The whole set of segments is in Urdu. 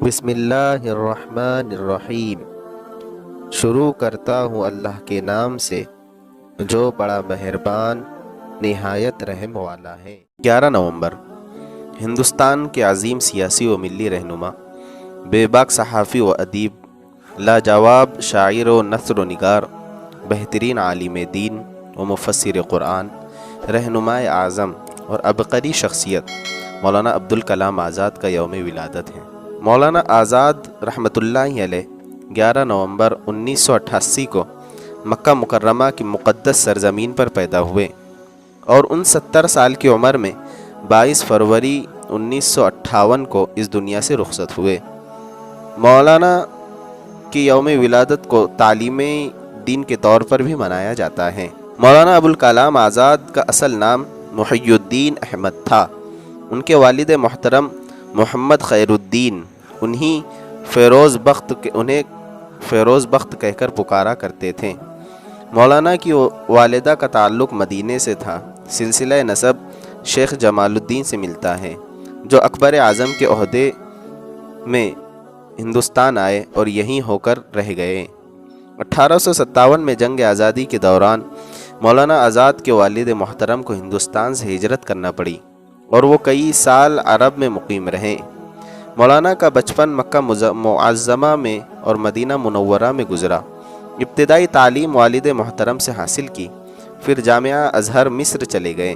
بسم اللہ الرحمن الرحیم۔ شروع کرتا ہوں اللہ کے نام سے جو بڑا مہربان نہایت رحم والا ہے۔ 11 نومبر، ہندوستان کے عظیم سیاسی و ملی رہنما، بے باک صحافی و ادیب، لاجواب شاعر و نثر و نگار، بہترین عالم دین و مفسر قرآن، رہنمائے اعظم اور عبقری شخصیت مولانا عبدالکلام آزاد کا یوم ولادت ہے۔ مولانا آزاد رحمۃ اللہ علیہ 11 نومبر 1988 کو مکہ مکرمہ کی مقدس سرزمین پر پیدا ہوئے اور 69 سال کی عمر میں 22 فروری 1958 کو اس دنیا سے رخصت ہوئے۔ مولانا کی یوم ولادت کو تعلیم دین کے طور پر بھی منایا جاتا ہے۔ مولانا ابوالکلام آزاد کا اصل نام محی الدین احمد تھا۔ ان کے والد محترم محمد خیر الدین انہیں فیروز بخت کہہ کر پکارا کرتے تھے۔ مولانا کی والدہ کا تعلق مدینے سے تھا۔ سلسلہ نسب شیخ جمال الدین سے ملتا ہے جو اکبر اعظم کے عہدے میں ہندوستان آئے اور یہیں ہو کر رہ گئے۔ 1857 میں جنگ آزادی کے دوران مولانا آزاد کے والد محترم کو ہندوستان سے ہجرت کرنا پڑی اور وہ کئی سال عرب میں مقیم رہے۔ مولانا کا بچپن مکہ معظمہ میں اور مدینہ منورہ میں گزرا۔ ابتدائی تعلیم والد محترم سے حاصل کی، پھر جامعہ ازہر مصر چلے گئے۔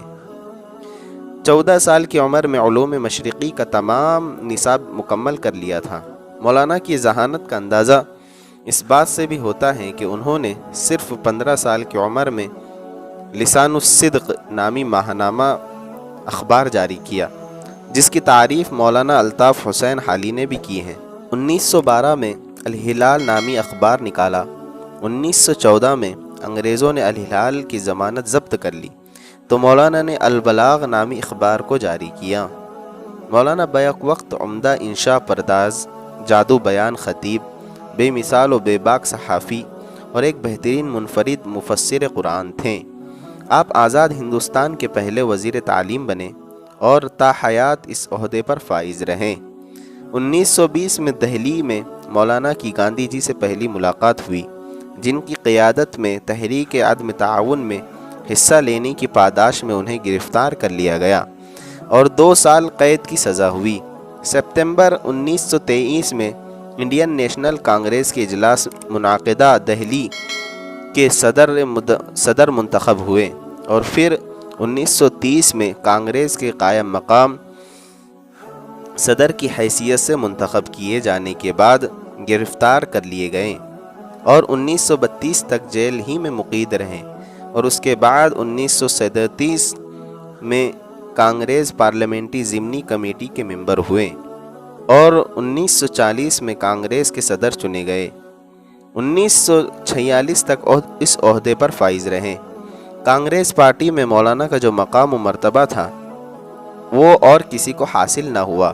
14 سال کی عمر میں علوم مشرقی کا تمام نصاب مکمل کر لیا تھا۔ مولانا کی ذہانت کا اندازہ اس بات سے بھی ہوتا ہے کہ انہوں نے صرف 15 سال کی عمر میں لسان الصدق نامی ماہنامہ اخبار جاری کیا، جس کی تعریف مولانا الطاف حسین حالی نے بھی کی ہے۔ 1912 میں الہلال نامی اخبار نکالا۔ 1914 میں انگریزوں نے الہلال کی ضمانت ضبط کر لی تو مولانا نے البلاغ نامی اخبار کو جاری کیا۔ مولانا بیک وقت عمدہ انشاء پرداز، جادو بیان خطیب، بے مثال و بے باک صحافی اور ایک بہترین منفرد مفسر قرآن تھے۔ آپ آزاد ہندوستان کے پہلے وزیر تعلیم بنے اور تا حیات اس عہدے پر فائز رہے۔ 1920 میں دہلی میں مولانا کی گاندھی جی سے پہلی ملاقات ہوئی، جن کی قیادت میں تحریک عدم تعاون میں حصہ لینے کی پاداش میں انہیں گرفتار کر لیا گیا اور 2 سال قید کی سزا ہوئی۔ ستمبر 1923 میں انڈین نیشنل کانگریس کے اجلاس منعقدہ دہلی کے صدر منتخب ہوئے اور پھر 1930 میں کانگریس کے قائم مقام صدر کی حیثیت سے منتخب کیے جانے کے بعد گرفتار کر لیے گئے اور 1932 تک جیل ہی میں مقید رہے اور اس کے بعد 1937 میں کانگریس پارلیمنٹری ضمنی کمیٹی کے ممبر ہوئے اور 1940 میں کانگریس کے صدر چنے گئے۔ 1946 تک اس عہدے پر فائز رہے۔ کانگریس پارٹی میں مولانا کا جو مقام و مرتبہ تھا وہ اور کسی کو حاصل نہ ہوا۔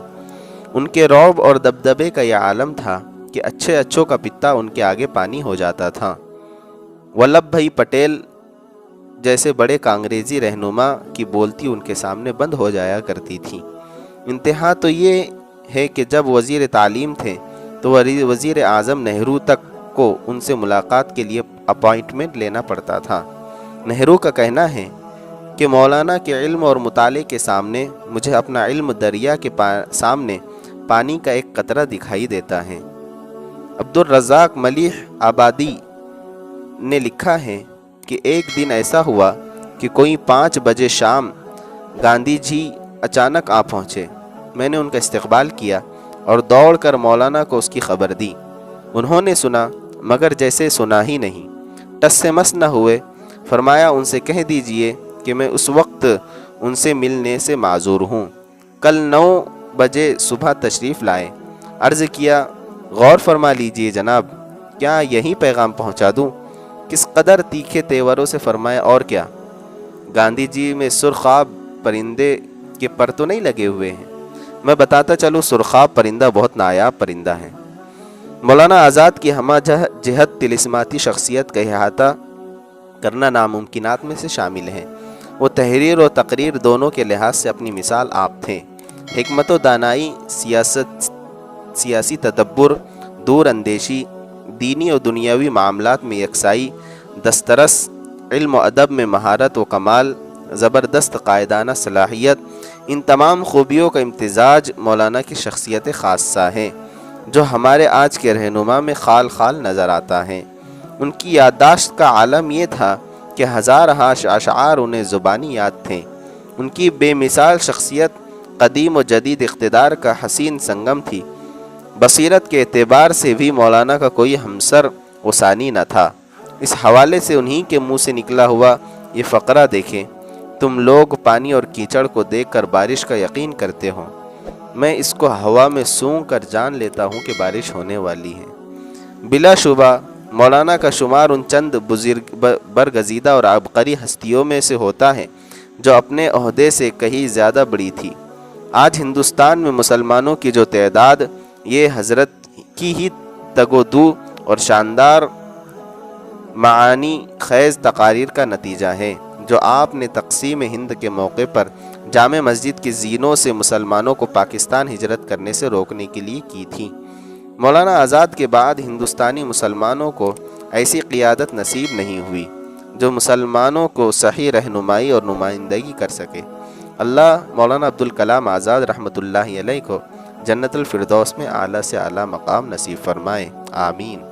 ان کے رعب اور دبدبے کا یہ عالم تھا کہ اچھے اچھوں کا پتا ان کے آگے پانی ہو جاتا تھا۔ ولبھ بھائی پٹیل جیسے بڑے کانگریسی رہنما کی بولتی ان کے سامنے بند ہو جایا کرتی تھی۔ انتہا تو یہ ہے کہ جب وزیر تعلیم تھے تو وزیر اعظم نہرو تک کو ان سے ملاقات کے لیے اپائنٹمنٹ لینا پڑتا تھا۔ نہرو کا کہنا ہے کہ مولانا کے علم اور مطالعے کے سامنے مجھے اپنا علم دریا کے سامنے پانی کا ایک قطرہ دکھائی دیتا ہے۔ عبدالرزاق ملیح آبادی نے لکھا ہے کہ ایک دن ایسا ہوا کہ کوئی 5 بجے شام گاندھی جی اچانک آ پہنچے۔ میں نے ان کا استقبال کیا اور دوڑ کر مولانا کو اس کی خبر دی۔ انہوں نے سنا مگر جیسے سنا ہی نہیں، ٹس سے مس نہ ہوئے۔ فرمایا ان سے کہہ دیجئے کہ میں اس وقت ان سے ملنے سے معذور ہوں، کل 9 بجے صبح تشریف لائیں۔ عرض کیا غور فرما لیجئے جناب، کیا یہی پیغام پہنچا دوں؟ کس قدر تیکھے تیوروں سے فرمایا اور کیا؟ گاندھی جی میں سرخاب پرندے کے پر تو نہیں لگے ہوئے ہیں؟ میں بتاتا چلوں سرخاب پرندہ بہت نایاب پرندہ ہے۔ مولانا آزاد کی ہمہ جہت طلسماتی شخصیت کا احاطہ کرنا ناممکنات میں سے شامل ہے۔ وہ تحریر و تقریر دونوں کے لحاظ سے اپنی مثال آپ تھے۔ حکمت و دانائی، سیاست سیاسی تدبر، دور اندیشی، دینی و دنیاوی معاملات میں یکسائی، دسترس، علم و ادب میں مہارت و کمال، زبردست قائدانہ صلاحیت، ان تمام خوبیوں کا امتزاج مولانا کی شخصیت خاصہ ہے جو ہمارے آج کے رہنما میں خال خال نظر آتا ہے۔ ان کی یادداشت کا عالم یہ تھا کہ ہزارہا اشعار انہیں زبانی یاد تھے۔ ان کی بے مثال شخصیت قدیم و جدید اقتدار کا حسین سنگم تھی۔ بصیرت کے اعتبار سے بھی مولانا کا کوئی ہمسر و ثانی نہ تھا۔ اس حوالے سے انہی کے منہ سے نکلا ہوا یہ فقرہ دیکھیں: تم لوگ پانی اور کیچڑ کو دیکھ کر بارش کا یقین کرتے ہو، میں اس کو ہوا میں سونگھ کر جان لیتا ہوں کہ بارش ہونے والی ہے۔ بلا شبہ مولانا کا شمار ان چند برگزیدہ اور عبقری ہستیوں میں سے ہوتا ہے جو اپنے عہدے سے کہیں زیادہ بڑی تھی۔ آج ہندوستان میں مسلمانوں کی جو تعداد یہ حضرت کی ہی تگودو اور شاندار معانی خیز تقاریر کا نتیجہ ہے جو آپ نے تقسیم ہند کے موقع پر جامع مسجد کی زینوں سے مسلمانوں کو پاکستان ہجرت کرنے سے روکنے کے لیے کی تھی۔ مولانا آزاد کے بعد ہندوستانی مسلمانوں کو ایسی قیادت نصیب نہیں ہوئی جو مسلمانوں کو صحیح رہنمائی اور نمائندگی کر سکے۔ اللہ مولانا عبدالکلام آزاد رحمۃ اللہ علیہ کو جنت الفردوس میں اعلیٰ سے اعلیٰ مقام نصیب فرمائے، آمین۔